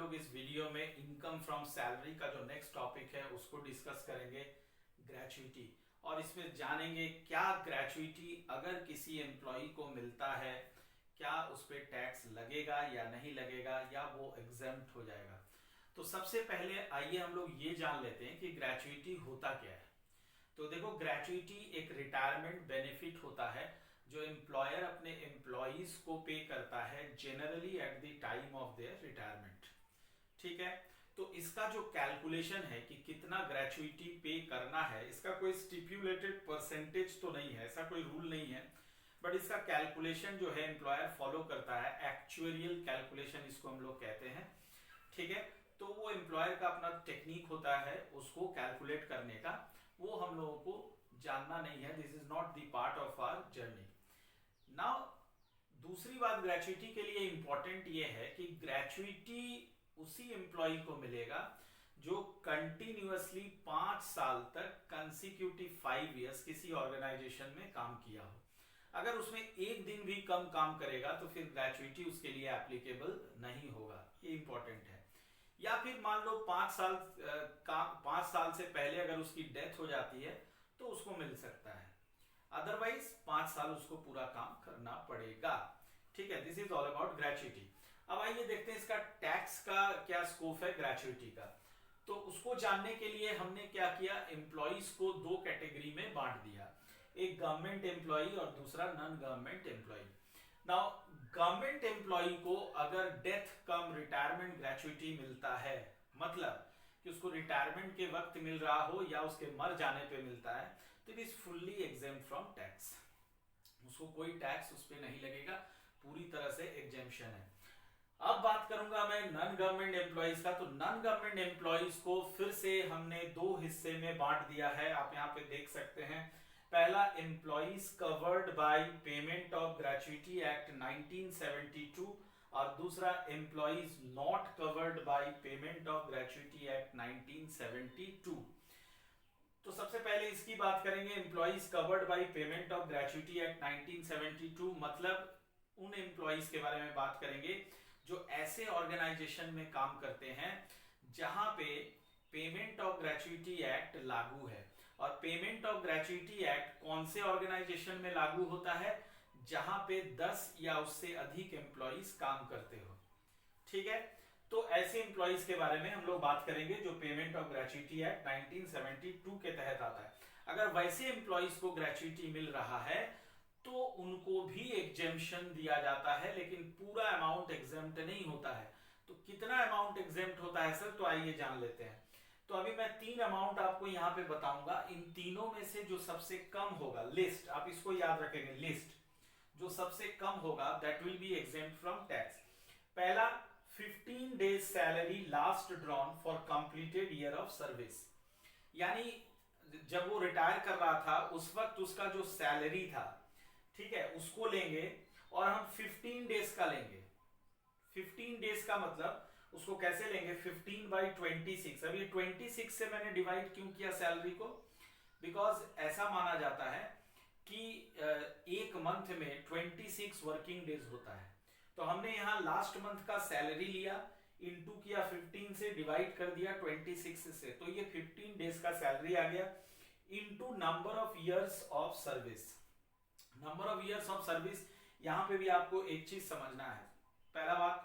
लोग इस वीडियो में इनकम फ्रॉम सैलरी का जो नेक्स्ट टॉपिक है उसको डिस्कस करेंगे, ग्रेचुइटी। और इसमें जानेंगे क्या ग्रेचुइटी अगर किसी एम्प्लॉय को मिलता है, क्या उस पर टैक्स लगेगा या नहीं लगेगा, या वो एग्जेम्प्ट हो जाएगा। तो सबसे पहले आइए हम लोग ये जान लेते हैं कि ग्रेचुइटी होता क्या है। तो देखो, ग्रेचुइटी एक रिटायरमेंट बेनिफिट होता है जो एम्प्लॉयर अपने एम्प्लॉइज को पे करता है generally at the time of their retirement. ठीक है, तो इसका जो कैलकुलेशन है कि कितना ग्रेचुइटी पे करना है, इसका कोई स्टिपुलेटेड परसेंटेज तो नहीं है, ऐसा कोई रूल नहीं है, बट इसका कैलकुलेशन जो है एम्प्लॉयर फॉलो करता है, एक्चुअरियल कैलकुलेशन इसको हम लोग कहते हैं। ठीक है, तो वो एम्प्लॉयर का अपना टेक्निक होता है उसको कैलकुलेट करने का, वो हम लोगों को जानना नहीं है। This is not the part of our journey. Now दूसरी बात ग्रेचुइटी के लिए इंपॉर्टेंट ये है कि ग्रेचुइटी उसी एम्प्लॉय को मिलेगा जो कंटिन्यूअसली 5 साल तक कंसिक्यूटिव 5 इयर्स किसी ऑर्गेनाइजेशन में काम किया हो। अगर उसमें एक दिन भी कम काम करेगा तो फिर ग्रेचुइटी उसके लिए एप्लीकेबल नहीं होगा, ये इंपॉर्टेंट है। या फिर मान लो 5 साल से पहले अगर उसकी डेथ हो जाती है तो उसको मिल सकता है, अदरवाइज 5 साल उसको पूरा काम करना पड़ेगा। ठीक है, this is all about gratuity. अब आइए देखते हैं इसका टैक्स का क्या स्कोप है ग्रेचुइटी का। तो उसको जानने के लिए हमने क्या किया, एम्प्लॉइज को 2 कैटेगरी में बांट दिया, एक गवर्नमेंट एम्प्लॉय और दूसरा non government employ. Now government employ को अगर डेथ कम रिटायरमेंट ग्रेचुइटी मिलता है, मतलब कि उसको रिटायरमेंट के वक्त मिल रहा हो या उसके मर जाने पे मिलता है, तो it is fully exempt from tax. उसको कोई टैक्स उस पर नहीं लगेगा, पूरी तरह से एग्जेम्पशन है। अब बात करूंगा मैं नॉन गवर्नमेंट एम्प्लॉइज का। तो नॉन गवर्नमेंट एम्प्लॉइज को फिर से हमने 2 हिस्से में बांट दिया है, आप यहाँ पे देख सकते हैं। पहला, employees covered by payment of gratuity act 1972 और दूसरा employees not covered by payment of gratuity act 1972। तो सबसे पहले इसकी बात करेंगे, employees covered by payment of gratuity act 1972 मतलब उन एम्प्लॉइज के बारे में बात करेंगे जो ऐसे ऑर्गेनाइजेशन में काम करते हैं जहां पे पेमेंट ऑफ ग्रेचुइटी एक्ट लागू है। और पेमेंट ऑफ ग्रेचुइटी एक्ट कौन से ऑर्गेनाइजेशन में लागू होता है, जहां पे 10 या उससे अधिक एम्प्लॉइज काम करते हो। ठीक है, तो ऐसे एम्प्लॉइज के बारे में हम लोग बात करेंगे जो पेमेंट ऑफ ग्रेचुइटी एक्ट 1972 के तहत आता है। अगर वैसे एम्प्लॉइज को ग्रेचुइटी मिल रहा है तो उनको भी एग्जेम्पशन दिया जाता है, लेकिन पूरा अमाउंट एग्जेम्प्ट नहीं होता है। तो कितना अमाउंट एग्जेम्प्ट होता है सर, तो आइए जान लेते हैं। तो अभी मैं 3 अमाउंट आपको यहाँ पे बताऊंगा, इन तीनों में से जो सबसे कम होगा, लिस्ट आप इसको याद रखेंगे, लिस्ट जो सबसे कम होगा that will be exempt from tax. पहला, 15 days salary last drawn for completed year of service, यानी जब वो रिटायर कर रहा था उस वक्त उसका जो सैलरी था, ठीक है, उसको लेंगे और हम 15 डेज का लेंगे। 15 डेज का मतलब उसको कैसे लेंगे, 15/26। अब ये 26 से मैंने डिवाइड क्यों किया सैलरी को, बिकॉज ऐसा माना जाता है कि एक मंथ में 26 वर्किंग डेज होता है। तो हमने यहां लास्ट मंथ का सैलरी लिया, इनटू किया 15 से, डिवाइड कर दिया 26 से, तो ये 15 डेज का सैलरी आ गया, into number of years of service. Number of years of service, यहां पे भी आपको एक चीज समझना है। पहला बात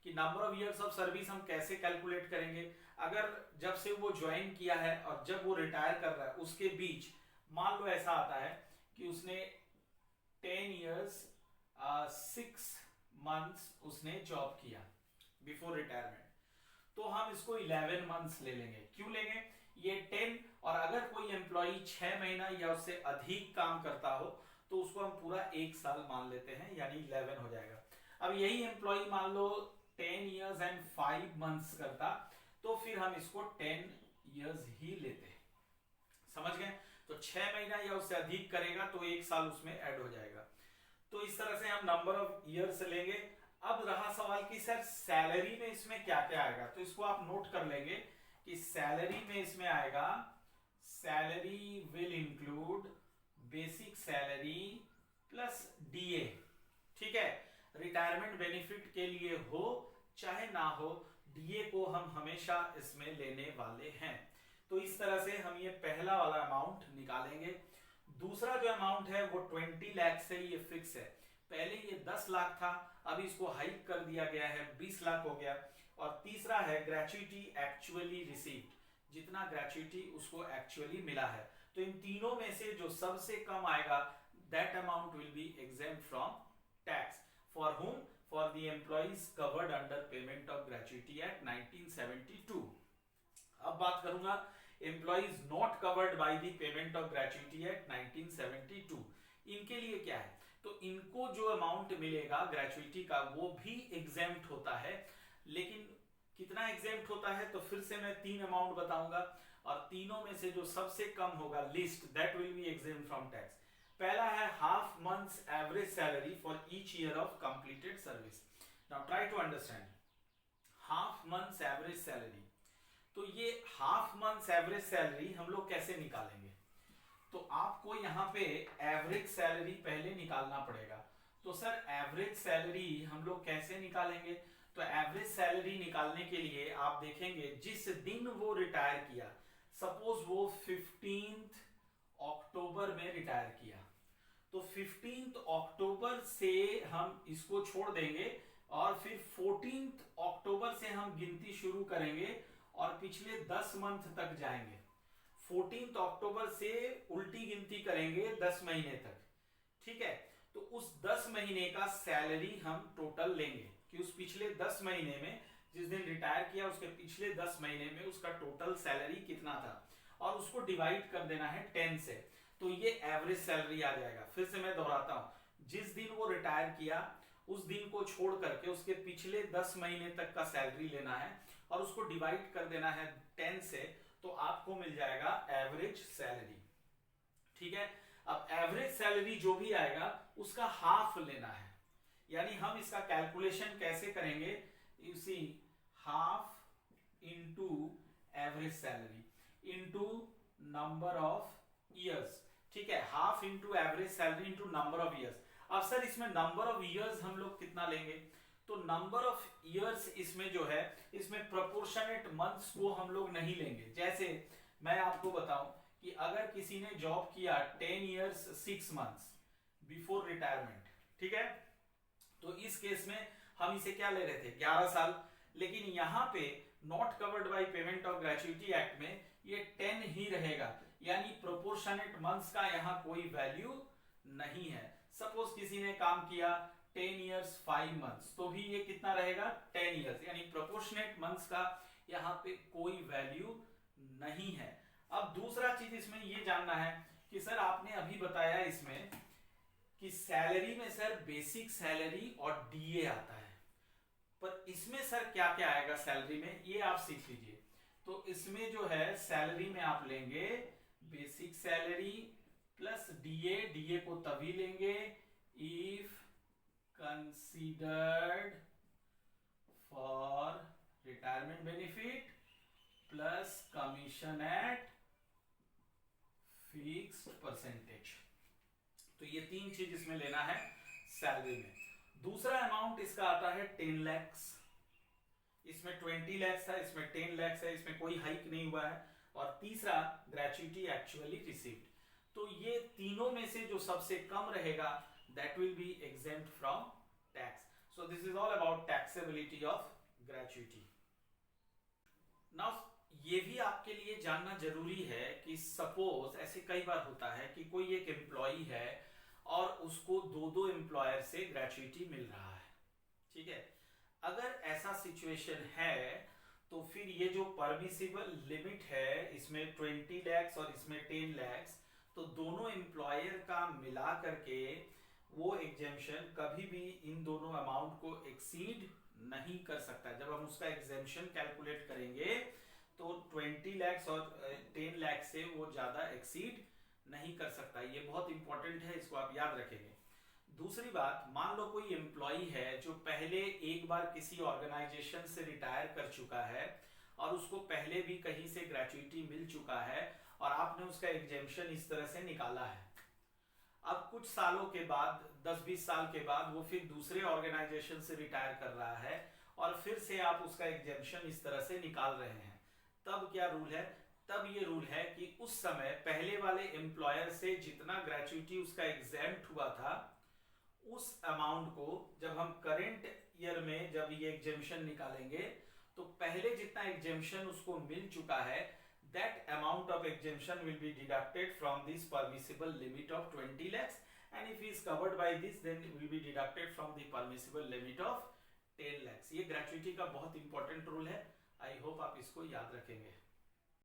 कि number of years of service हम कैसे कैलकुलेट करेंगे, अगर जब से वो ज्वाइन किया है और जब वो रिटायर कर रहा है उसके बीच मान लो ऐसा आता है कि उसने 10 इयर्स 6 मंथ्स उसने जॉब किया बिफोर रिटायरमेंट, तो हम इसको 11 मंथ्स ले लेंगे। क्यों लेंगे, ये 10, और अगर कोई एम्प्लॉई 6 महीना या उससे अधिक काम करता हो तो उसको हम पूरा 1 साल मान लेते हैं, यानी 11 हो जाएगा। अब यही एम्प्लॉय मान लो 10 इयर्स एंड 5 मंथ्स करता, तो फिर हम इसको 10 इयर्स ही लेते, समझ गए। तो 6 महीना या उससे अधिक करेगा तो 1 साल उसमें ऐड हो जाएगा। तो इस तरह से हम नंबर ऑफ ईयर्स लेंगे। अब रहा सवाल कि सर सैलरी में इसमें क्या क्या आएगा, तो इसको आप नोट कर लेंगे कि सैलरी में इसमें आएगा, salary will include basic salary plus DA. ठीक है, रिटायरमेंट बेनिफिट के लिए हो चाहे ना हो, डीए को हम हमेशा इसमें लेने वाले हैं। तो इस तरह से हम ये पहला वाला अमाउंट निकालेंगे। दूसरा जो अमाउंट है वो 20 लाख से ये फिक्स है। पहले ये 10 लाख था, अब इसको हाइक कर दिया गया है, 20 लाख हो गया। और तीसरा है ग्रेचुइटी एक्चुअली रिसीव्ड, जितना ग्रेचुइटी उसको एक्चुअली मिला है। तो इन तीनों में से जो सबसे कम आएगा, that amount will be exempt from tax. For whom? For the employees covered under payment of gratuity Act 1972. अब बात करूंगा employees not covered by the payment of gratuity Act 1972, इनके लिए क्या है? तो इनको जो अमाउंट मिलेगा ग्रेचुइटी का वो भी एग्जेम्प्ट होता है। लेकिन कितना एग्जेम्प्ट होता है? तो फिर से मैं 3 अमाउंट बताऊंगा और तीनों में से जो सबसे कम होगा least, that will be exempt from tax. पहला है half months average salary for each year of completed service. Now try to understand half months average salary. तो ये हाफ मंथ्स एवरेज सैलरी हम लोग कैसे निकालेंगे? तो आपको यहाँ पे एवरेज सैलरी पहले निकालना पड़ेगा। तो सर एवरेज सैलरी हम लोग कैसे निकालेंगे? तो एवरेज सैलरी निकालने के लिए आप देखेंगे जिस दिन वो रिटायर किया, सपोज वो 15 अक्टूबर में रिटायर किया, तो 15 अक्टूबर से हम इसको छोड़ देंगे और फिर 14 अक्टूबर से हम गिनती शुरू करेंगे और पिछले 10 मंथ तक जाएंगे। 14 अक्टूबर से उल्टी गिनती करेंगे 10 महीने तक, ठीक है। तो उस 10 महीने का सैलरी हम टोटल लेंगे कि उस पिछले 10 महीने में जिस दिन रिटायर किया उसके पिछले 10 महीने में उसका टोटल सैलरी कितना था और उसको डिवाइड कर देना है 10 से, तो ये एवरेज सैलरी आ जाएगा। फिर से मैं दोहराता हूं, जिस दिन वो रिटायर किया उस दिन को छोड़ करके उसके पिछले 10 महीने तक का सैलरी लेना है और उसको डिवाइड कर देना है 10 से, तो आपको मिल जाएगा एवरेज सैलरी, ठीक है। अब एवरेज सैलरी जो भी आएगा उसका हाफ लेना है, यानी हम इसका कैलकुलेशन कैसे करेंगे? You see half into average salary into number of years, ठीक है। Half into average salary into number of years. अब सर इसमें नंबर ऑफ ईयर्स हम लोग कितना लेंगे? तो नंबर ऑफ ईयर्स इसमें जो है इसमें प्रोपोर्शनेट मंथ्स को हम लोग नहीं लेंगे। जैसे मैं आपको बताऊं कि अगर किसी ने जॉब किया 10 इयर्स 6 मंथ्स बिफोर रिटायरमेंट, ठीक है, तो इस केस में हम इसे क्या ले रहे थे? 11 साल। लेकिन यहां पे not covered by payment of gratuity act में ये 10 ही रहेगा, यानी प्रोपोर्शनेट मंथ्स का यहां कोई वैल्यू नहीं है। सपोज किसी ने काम किया 10 इयर्स 5 मंथ्स, तो भी ये कितना रहेगा? 10 इयर्स, यानी प्रोपोर्शनेट मंथ्स का यहाँ पे कोई वैल्यू नहीं है। अब दूसरा चीज इसमें ये जानना है कि सर आपने अभी बताया इसमें कि सैलरी में सर बेसिक सैलरी और डीए आता है, पर इसमें सर क्या क्या आएगा सैलरी में, ये आप सीख लीजिए। तो इसमें जो है सैलरी में आप लेंगे basic salary plus DA. DA को तभी लेंगे if considered for retirement benefit plus commission at fixed percentage. तो ये 3 चीज इसमें लेना है सैलरी में। दूसरा अमाउंट इसका आता है 10 lakhs। इसमें 20 lakhs है, इसमें 10 lakhs है, इसमें कोई हाइक नहीं हुआ है। और तीसरा ग्रेचुइटी एक्चुअली रिसीव्ड। तो ये तीनों में से जो सबसे कम रहेगा that will be exempt from tax. So this is all about taxability of gratuity. Now ये भी आपके लिए जानना जरूरी है कि सपोज ऐसे कई बार होता है कि कोई एक एम्प्लॉई है और उसको 2 एम्प्लॉयर से ग्रेचुइटी मिल रहा है, ठीक है। अगर ऐसा सिचुएशन है तो फिर ये जो परमिसिबल लिमिट है इसमें 20 lakhs और इसमें 10 lakhs, तो दोनों एम्प्लॉयर का मिला करके वो एग्जेम्पशन कभी भी इन दोनों अमाउंट को एक्सीड नहीं कर सकता। जब हम उसका एग्जेम्पशन कैलकुलेट करेंगे तो 20 lakhs और 10 lakhs से वो ज्यादा एक्सीड नहीं कर सकता। ये बहुत इंपॉर्टेंट है, इसको आप याद रखेंगे। दूसरी बात, मान लो कोई एम्प्लॉई है जो पहले एक बार किसी ऑर्गेनाइजेशन से रिटायर कर चुका है और उसको पहले भी कहीं से ग्रेचुइटी मिल चुका है और आपने उसका एग्जेम्पशन इस तरह से निकाला है। अब कुछ सालों के बाद 10-20 साल के बाद वो फिर दूसरे ऑर्गेनाइजेशन से रिटायर कर रहा है और फिर से आप उसका एग्जेम्पशन इस तरह से निकाल रहे हैं, तब क्या रूल है, तब ये रूल है कि उस समय पहले वाले एम्प्लॉयर से जितना ग्रेचुइटी उसका एग्जेम्प्ट हुआ था उस अमाउंट को जब हम करेंट ईयर में जब ये एग्जेम्पशन निकालेंगे तो पहले जितना एग्जेम्पशन उसको मिल चुका है that amount of exemption will be deducted from this permissible limit of 20 lakhs and if he is covered by this then it will be deducted from the permissible limit of 10 lakhs। ये gratuity का बहुत important rule है, I hope आप इसको याद रखेंगे।